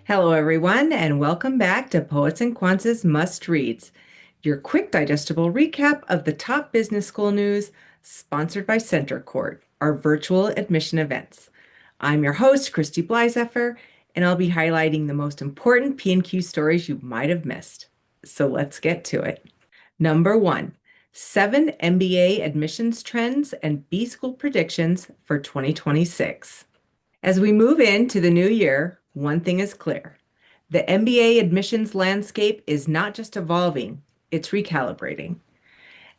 Hello, everyone, and welcome back to Poets and Quants' Must Reads, your quick, digestible recap of the top business school news, sponsored by Center Court, our virtual admission events. I'm your host, Christy Blyzeffer, and I'll be highlighting the most important P&Q stories you might have missed. So let's get to it. Number one, 7 MBA admissions trends and B school predictions for 2026. As we move into the new year, one thing is clear. The MBA admissions landscape is not just evolving, it's recalibrating.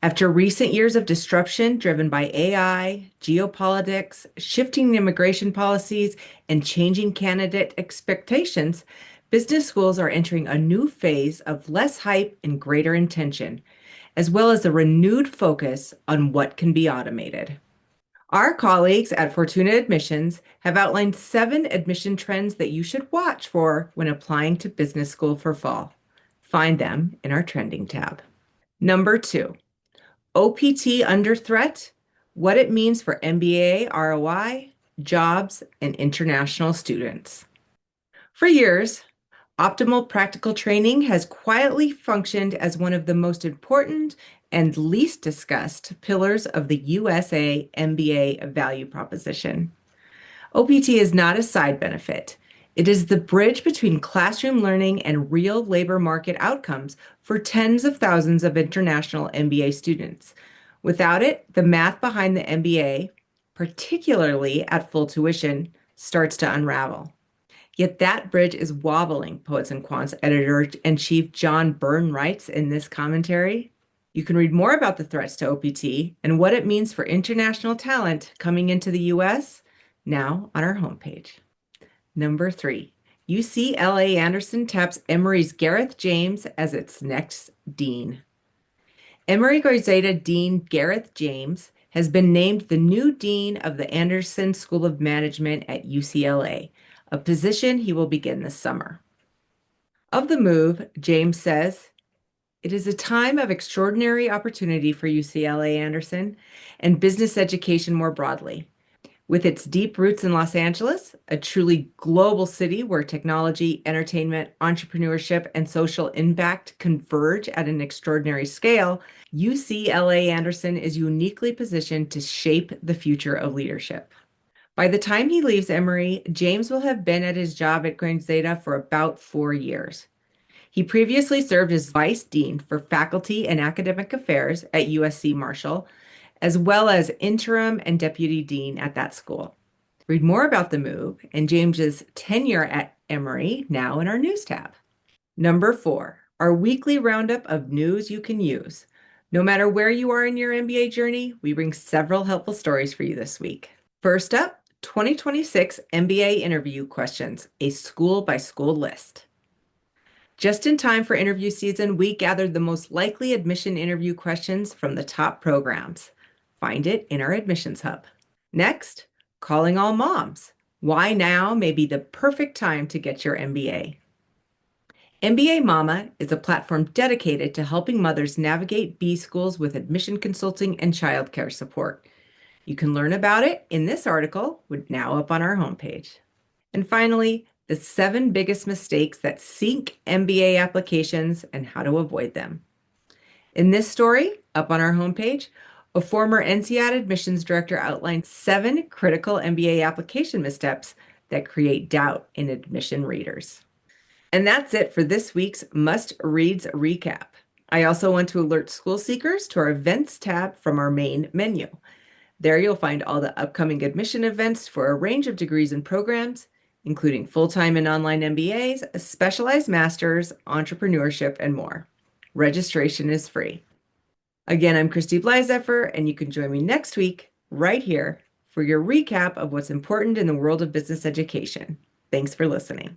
After recent years of disruption driven by AI, geopolitics, shifting immigration policies, and changing candidate expectations, business schools are entering a new phase of less hype and greater intention, as well as a renewed focus on what can be automated. Our colleagues at Fortuna Admissions have outlined 7 admission trends that you should watch for when applying to business school for fall. Find them in our trending tab. Number 2, OPT under threat, what it means for MBA ROI, jobs, and international students. For years, optimal practical training has quietly functioned as one of the most important and least discussed pillars of the USA MBA value proposition. OPT is not a side benefit. It is the bridge between classroom learning and real labor market outcomes for tens of thousands of international MBA students. Without it, the math behind the MBA, particularly at full tuition, starts to unravel. Yet that bridge is wobbling, Poets and Quants editor-in-chief John Byrne writes in this commentary. You can read more about the threats to OPT and what it means for international talent coming into the US now on our homepage. Number 3, UCLA Anderson taps Emory's Gareth James as its next dean. Emory Goizeta Dean Gareth James has been named the new dean of the Anderson School of Management at UCLA, a position he will begin this summer. Of the move, James says, "It is a time of extraordinary opportunity for UCLA Anderson and business education more broadly. With its deep roots in Los Angeles, a truly global city where technology, entertainment, entrepreneurship, and social impact converge at an extraordinary scale, UCLA Anderson is uniquely positioned to shape the future of leadership." By the time he leaves Emory, James will have been at his job at Goizeta for about 4 years. He previously served as Vice Dean for Faculty and Academic Affairs at USC Marshall, as well as interim and deputy dean at that school. Read more about the move and James's tenure at Emory now in our news tab. Number 4, our weekly roundup of news you can use. No matter where you are in your MBA journey, we bring several helpful stories for you this week. First up, 2026 MBA interview questions, a school-by-school list. Just in time for interview season, we gathered the most likely admission interview questions from the top programs. Find it in our admissions hub. Next, calling all moms. Why now may be the perfect time to get your MBA. MBA Mama is a platform dedicated to helping mothers navigate B schools with admission consulting and childcare support. You can learn about it in this article, now up on our homepage. And finally, the 7 biggest mistakes that sink MBA applications and how to avoid them. In this story, up on our homepage, a former NCAD admissions director outlined 7 critical MBA application missteps that create doubt in admission readers. And that's it for this week's Must Reads recap. I also want to alert school seekers to our events tab from our main menu. There you'll find all the upcoming admission events for a range of degrees and programs, including full-time and online MBAs, specialized masters, entrepreneurship, and more. Registration is free. Again, I'm Christy Blyzeffer, and you can join me next week right here for your recap of what's important in the world of business education. Thanks for listening.